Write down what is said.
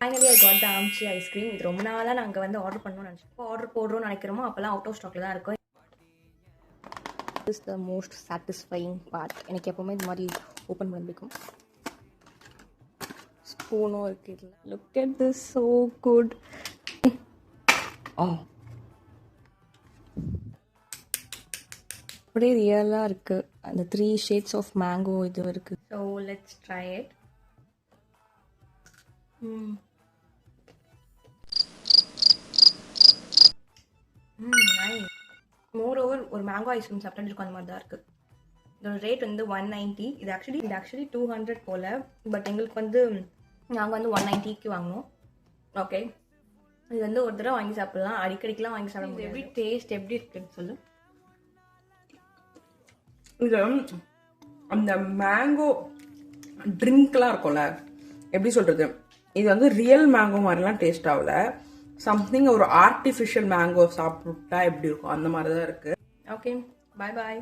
Finally I got the ஆம்ச்சி ice cream. இது ரொம்ப நாளாக நாங்கள் வந்து ஆர்டர் பண்ணணும்னு நினச்சோம். இப்போ ஆர்டர் போடுறோம்னு நினைக்கிறோமோ அப்போல்லாம் அவுட் ஆஃப் ஸ்டாக்ல தான் இருக்கும். Is the most satisfying part. எனக்கு எப்போவுமே இந்த மாதிரி ஓப்பன் பண்ண பிடிக்கும். ஸ்பூனும் இருக்குது இதில். Look at this, so good. அப்படியே ரியலாக இருக்குது. அந்த 3 shades ஆஃப் மேங்கோ இது இருக்குது. So let's try it. Nice. More over ஒரு மேங்கோ ஐஸ்கிரீம் சாப்பிட்டு இருக்கும் அந்த மாதிரி தான் இருக்குது. இதோட ரேட் வந்து 190. இது ஆக்சுவலி 200 போல். பட் எங்களுக்கு வந்து நாங்கள் வந்து 190க்கு வாங்கினோம். ஓகே, இது வந்து ஒரு தடவை வாங்கி சாப்பிட்லாம், அடிக்கடிக்கெலாம் வாங்கி சாப்பிட முடியாது. எப்படி டேஸ்ட் எப்படி இருக்குன்னு சொல்லு. இது அந்த மேங்கோ ட்ரிங்க்லாம் இருக்கும்ல, எப்படி சொல்கிறது, இது வந்து ரியல் மேங்கோ மாதிரிலாம் டேஸ்ட் ஆகல. சம்திங் ஒரு ஆர்டிஃபிஷியல் மேங்கோ சாப்பிட்டா எப்படி இருக்கும் அந்த மாதிரி தான் இருக்குது. ஓகே, பாய் பாய்.